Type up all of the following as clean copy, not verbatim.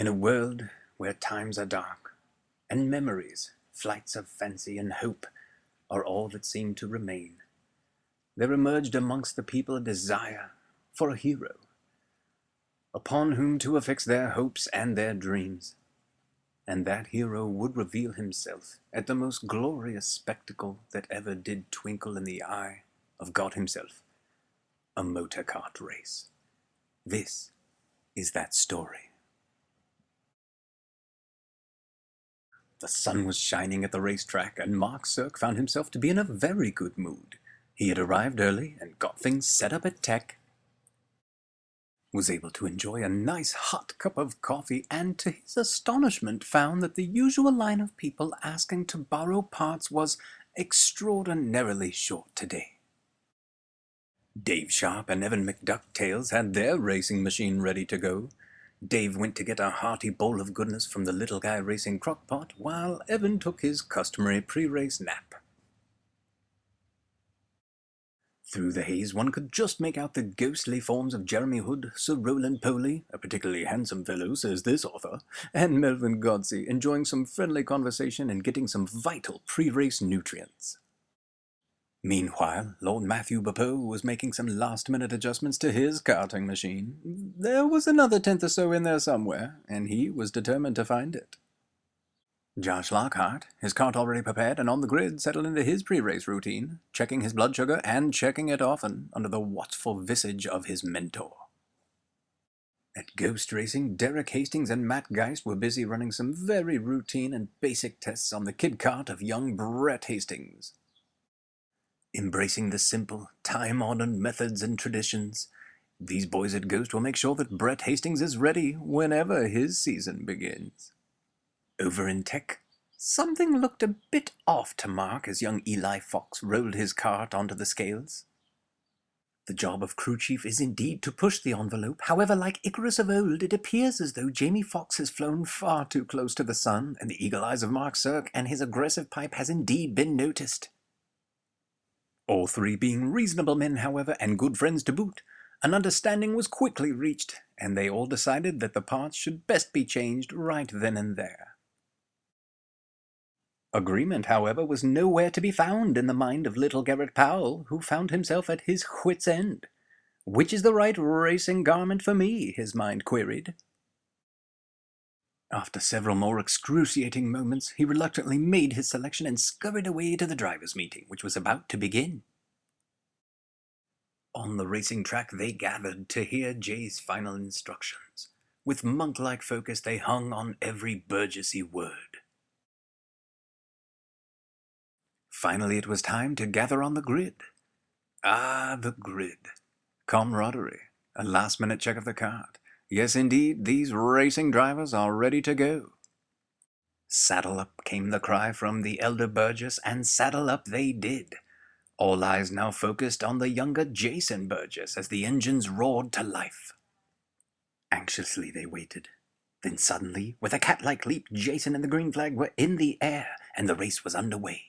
In a world where times are dark, and memories, flights of fancy and hope are all that seem to remain, there emerged amongst the people a desire for a hero, upon whom to affix their hopes and their dreams. And that hero would reveal himself at the most glorious spectacle that ever did twinkle in the eye of God himself, a motorcart race. This is that story. The sun was shining at the racetrack, and Mark Cirque found himself to be in a very good mood. He had arrived early and got things set up at tech, was able to enjoy a nice hot cup of coffee, and to his astonishment found that the usual line of people asking to borrow parts was extraordinarily short today. Dave Sharp and Evan McDucktails had their racing machine ready to go. Dave went to get a hearty bowl of goodness from the little guy racing crockpot, while Evan took his customary pre-race nap. Through the haze one could just make out the ghostly forms of Jeremy Hood, Sir Rolland Poley, a particularly handsome fellow, says this author, and Melvin Godsey, enjoying some friendly conversation and getting some vital pre-race nutrients. Meanwhile, Lord Matthew Bapeau was making some last-minute adjustments to his karting machine. There was another tenth or so in there somewhere, and he was determined to find it. Josh Lockhart, his cart already prepared and on the grid, settled into his pre-race routine, checking his blood sugar and checking it often under the watchful visage of his mentor. At Ghost Racing, Derek Hastings and Matt Geist were busy running some very routine and basic tests on the kid cart of young Brett Hastings. Embracing the simple, time-honored methods and traditions, these boys at Ghost will make sure that Brett Hastings is ready whenever his season begins. Over in tech, something looked a bit off to Mark as young Eli Fox rolled his cart onto the scales. The job of crew chief is indeed to push the envelope. However, like Icarus of old, it appears as though Jamie Foxx has flown far too close to the sun, and the eagle eyes of Mark Cirque and his aggressive pipe has indeed been noticed. All three being reasonable men, however, and good friends to boot, an understanding was quickly reached, and they all decided that the parts should best be changed right then and there. Agreement, however, was nowhere to be found in the mind of little Garrett Powell, who found himself at his wit's end. "Which is the right racing garment for me?" his mind queried. After several more excruciating moments, he reluctantly made his selection and scurried away to the drivers' meeting, which was about to begin. On the racing track they gathered to hear Jay's final instructions. With monk-like focus they hung on every Burgessy word. Finally it was time to gather on the grid. Ah, the grid. Camaraderie. A last-minute check of the cart. Yes, indeed, these racing drivers are ready to go. Saddle up came the cry from the elder Burgess, and saddle up they did. All eyes now focused on the younger Jason Burgess as the engines roared to life. Anxiously they waited. Then suddenly, with a cat-like leap, Jason and the green flag were in the air, and the race was underway.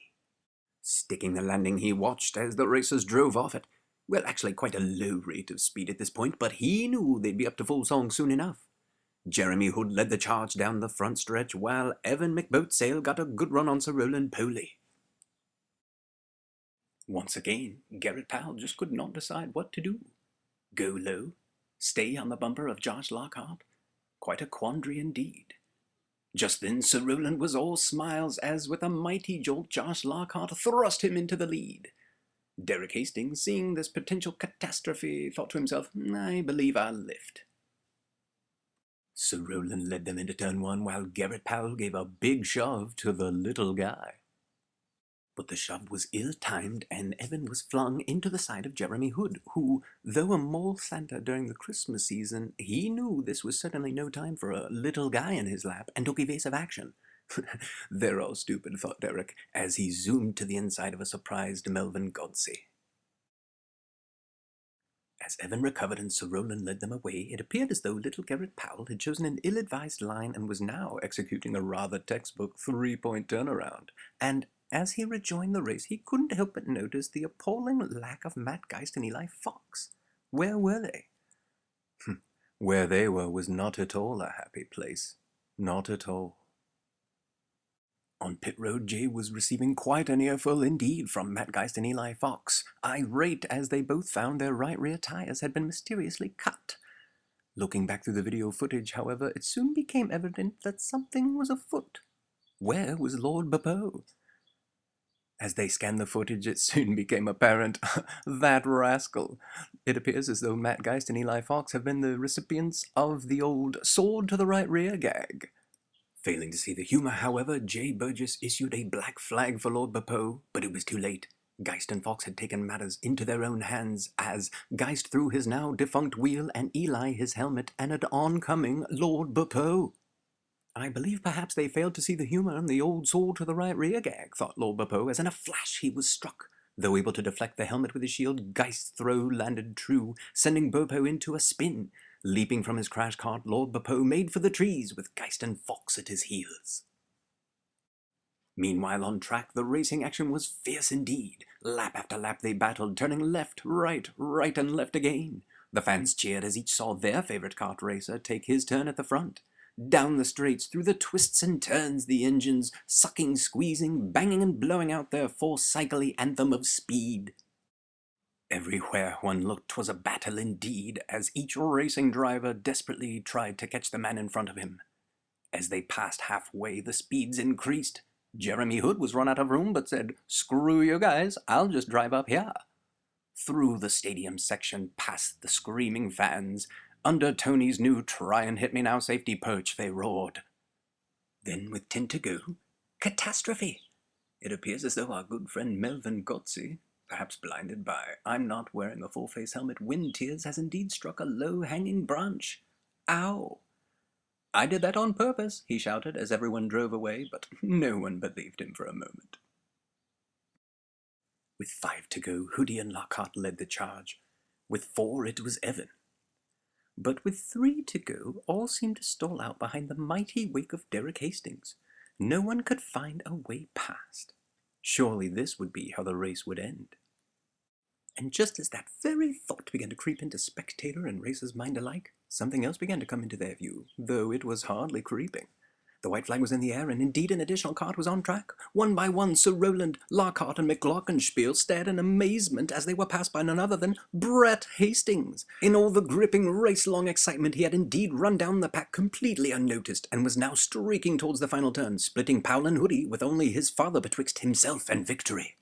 Sticking the landing, he watched as the racers drove off at, well, actually quite a low rate of speed at this point, but he knew they'd be up to full song soon enough. Jeremy Hood led the charge down the front stretch, while Evan McBoatsail got a good run on Sir Rolland Poley. Once again, Garrett Powell just could not decide what to do. Go low? Stay on the bumper of Josh Lockhart? Quite a quandary indeed. Just then Sir Rolland was all smiles as with a mighty jolt Josh Lockhart thrust him into the lead. Derek Hastings, seeing this potential catastrophe, thought to himself, "I believe I'll lift." Sir Rolland led them into turn one, while Garrett Powell gave a big shove to the little guy. But the shove was ill-timed, and Evan was flung into the side of Jeremy Hood, who, though a mall Santa during the Christmas season, he knew this was certainly no time for a little guy in his lap, and took evasive action. "They're all stupid," thought Derek, as he zoomed to the inside of a surprised Melvin Godsey. As Evan recovered and Sir Rolland led them away, it appeared as though little Garrett Powell had chosen an ill-advised line and was now executing a rather textbook three-point turnaround. And as he rejoined the race, he couldn't help but notice the appalling lack of Matt Geist and Eli Fox. Where were they? Where they were was not at all a happy place. Not at all. On pit road, Jay was receiving quite an earful indeed from Matt Geist and Eli Fox, irate as they both found their right rear tires had been mysteriously cut. Looking back through the video footage, however, it soon became evident that something was afoot. Where was Lord Bepeau? As they scanned the footage, it soon became apparent. That rascal. It appears as though Matt Geist and Eli Fox have been the recipients of the old sword to the right rear gag. Failing to see the humor, however, Jay Burgess issued a black flag for Lord Bepeau, but it was too late. Geist and Fox had taken matters into their own hands as Geist threw his now defunct wheel and Eli his helmet and an oncoming Lord Bepeau. I believe perhaps they failed to see the humor in the old sword to the right rear gag, thought Lord Bepeau, as in a flash he was struck. Though able to deflect the helmet with his shield, Geist's throw landed true, sending Bepeau into a spin. Leaping from his crash cart, Lord Bepeau made for the trees, with Geist and Fox at his heels. Meanwhile, on track, the racing action was fierce indeed. Lap after lap they battled, turning left, right and left again. The fans cheered as each saw their favorite kart racer take his turn at the front. Down the straights, through the twists and turns, the engines, sucking, squeezing, banging and blowing out their four-cycle-y anthem of speed. Everywhere one looked 'twas a battle indeed, as each racing driver desperately tried to catch the man in front of him. As they passed halfway, the speeds increased. Jeremy Hood was run out of room, but said, "Screw you guys, I'll just drive up here." Through the stadium section, past the screaming fans, under Tony's new "Try and hit me now" safety perch, they roared. Then, with 10 to go, catastrophe! It appears as though our good friend Melvin Gotzi, perhaps blinded by "I'm not wearing a full-face helmet" wind tears, has indeed struck a low-hanging branch. Ow! "I did that on purpose," he shouted as everyone drove away, but no one believed him for a moment. With 5 to go, Hoodie and Lockhart led the charge. With 4, it was Evan. But with 3 to go, all seemed to stall out behind the mighty wake of Derek Hastings. No one could find a way past. Surely this would be how the race would end. And just as that very thought began to creep into spectator and racer's mind alike, something else began to come into their view, though it was hardly creeping. The white flag was in the air, and indeed an additional kart was on track. One by one, Sir Rolland, Lockhart, and McLaughlinspiel stared in amazement as they were passed by none other than Brett Hastings. In all the gripping race-long excitement, he had indeed run down the pack completely unnoticed, and was now streaking towards the final turn, splitting Powell and Hoodie, with only his father betwixt himself and victory.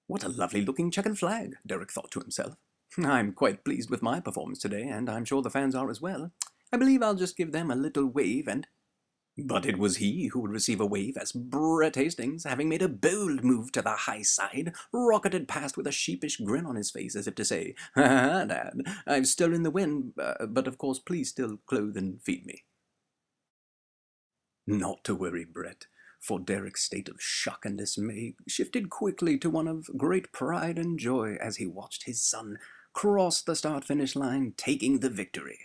What a lovely-looking checkered flag, Derek thought to himself. I'm quite pleased with my performance today, and I'm sure the fans are as well. I believe I'll just give them a little wave and... But it was he who would receive a wave, as Brett Hastings, having made a bold move to the high side, rocketed past with a sheepish grin on his face, as if to say, "Ha ha, Dad, I've stolen the win, but of course please still clothe and feed me." Not to worry, Brett, for Derek's state of shock and dismay shifted quickly to one of great pride and joy as he watched his son cross the start-finish line, taking the victory.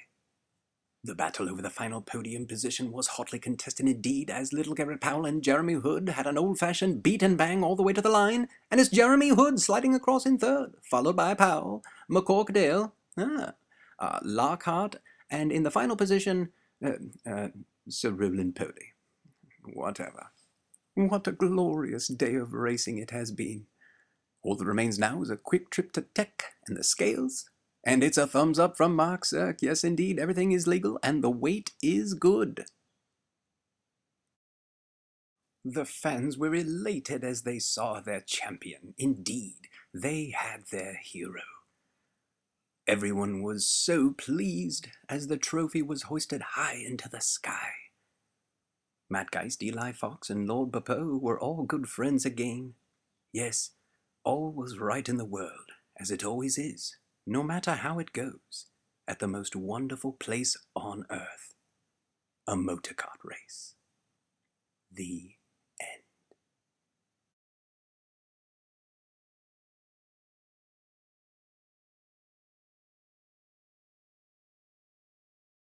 The battle over the final podium position was hotly contested indeed, as little Garrett Powell and Jeremy Hood had an old-fashioned beat and bang all the way to the line, and it's Jeremy Hood sliding across in third, followed by Powell, McCorkdale, Lockhart, and in the final position, Sir Rolland Poley. Whatever. What a glorious day of racing it has been. All that remains now is a quick trip to Tech and the scales. And it's a thumbs up from Mark Cirk. Yes, indeed, everything is legal, and the weight is good. The fans were elated as they saw their champion. Indeed, they had their hero. Everyone was so pleased as the trophy was hoisted high into the sky. Matt Geist, Eli Fox, and Lord Bepeau were all good friends again. Yes, all was right in the world, as it always is, no matter how it goes, at the most wonderful place on earth, a motorkart race. The